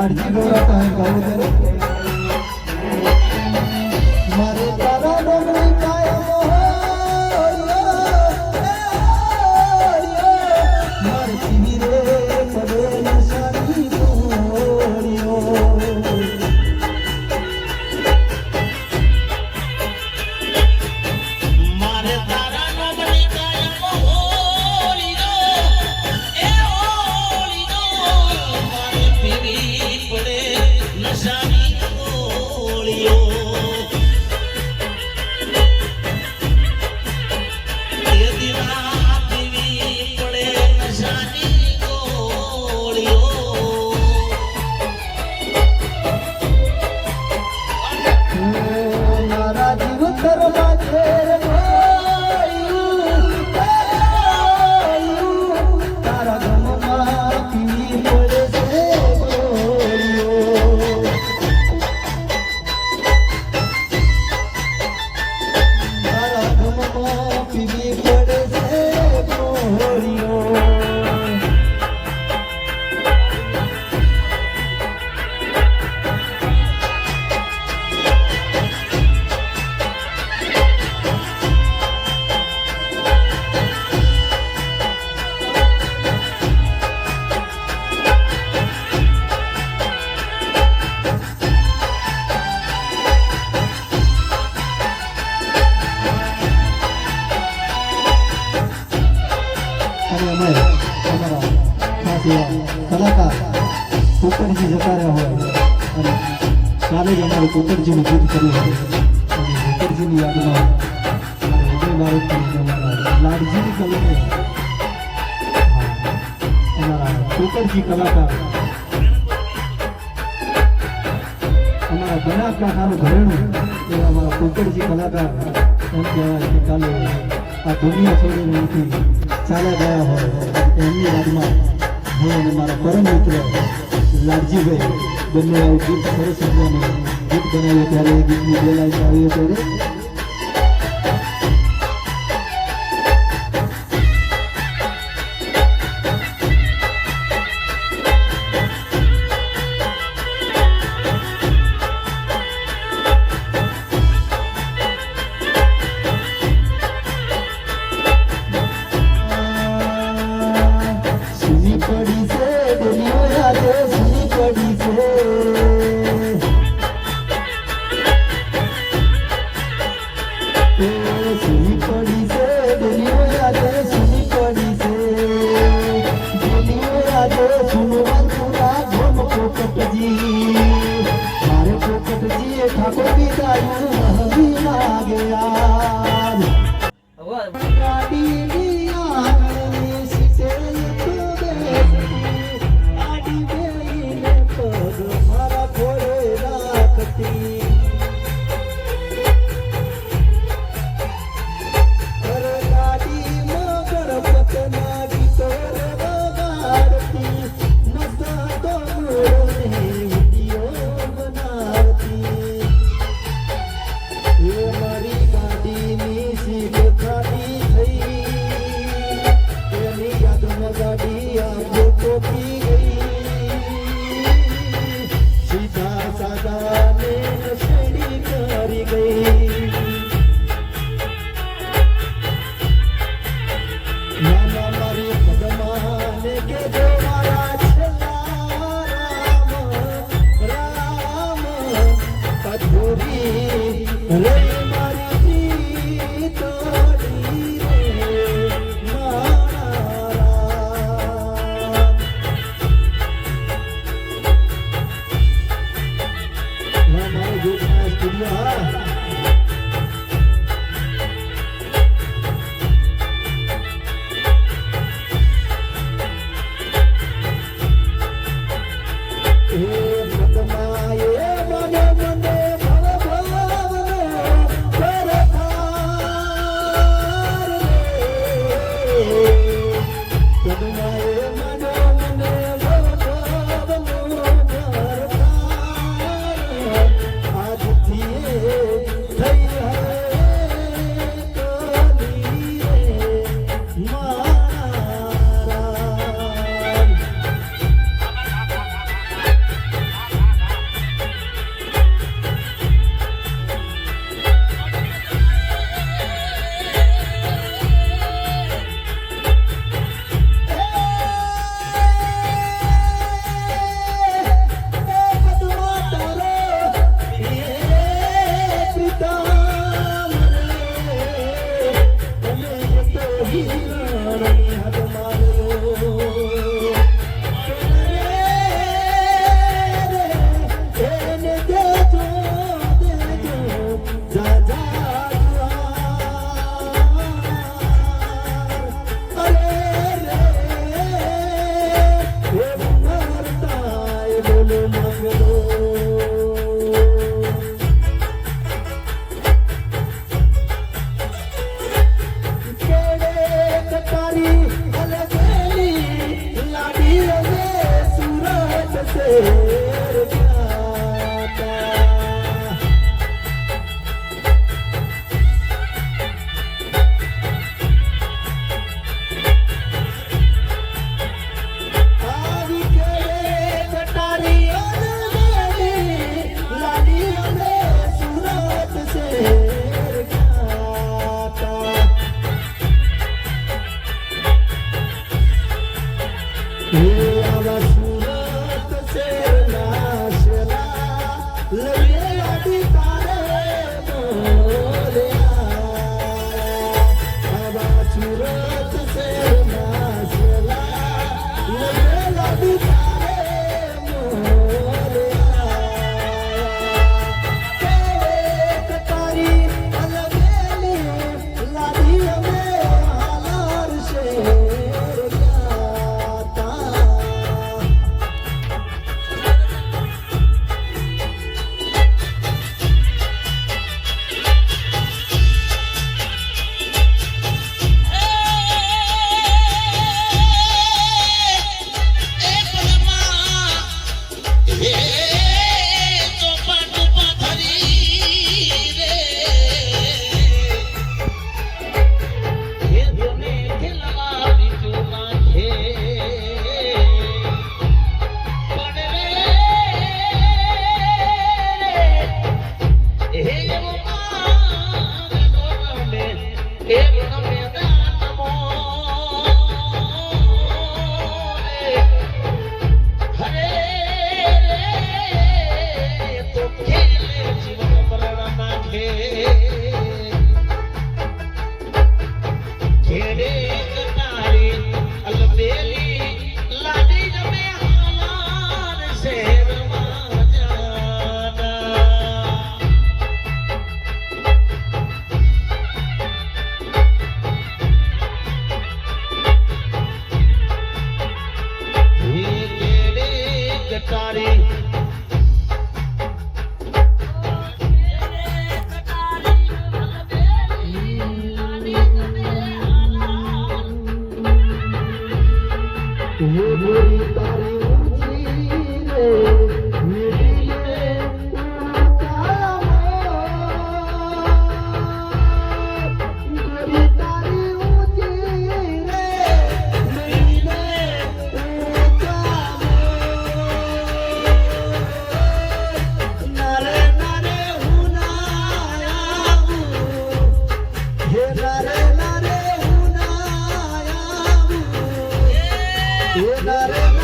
લાડજી ગોરા કાંઈ ગાવું મારે તારા ડોંગરી કાયમ મારે સીવી રે પડે નશાની ગોળીઓ મારે તારા ડોંગરી કાયમ હોળીઓ એ હોળીઓ મારે પીવી પડે નશાની ગોળીઓ કલાકાર કુકરજી જતા રહ્યા હોય અને કાલે જ અમારે કુકરજીનું ગીત કર્યું હોય અને કુકરજીની યાદમાં લાડજીની કલમે અમારા કુકરજી કલાકાર અમારા બનાસકાંઠાનું ઘરેણું એવા અમારા કુકરજી કલાકાર એમ કહેવાય કે કાલે આ દુનિયા છોડીને નથી ચાલ્યા ગયા હોય એમની યાદમાં હું અને મારા પરમ મિત્ર લાડજીભાઈ બંને આવું ગીત સરસ મજાનું ગીત બનાવ્યું ત્યારે એ ગીતની બે લાઈન આવી ત્યારે એ મેદાનમાં હરે તો ખેલે જીવન મરણના ઘેરે કટારી અલબેલી લાડી જમે હાલાર શહેરમાં જાના કટારી ये गोरी तारी ऊंची रे मीठी रे ऊंचा गोरी तारी ऊंची रे मीठी रे ऊंचा नारे नारे हुनाया हे नारे नारे हुनाया ये नारे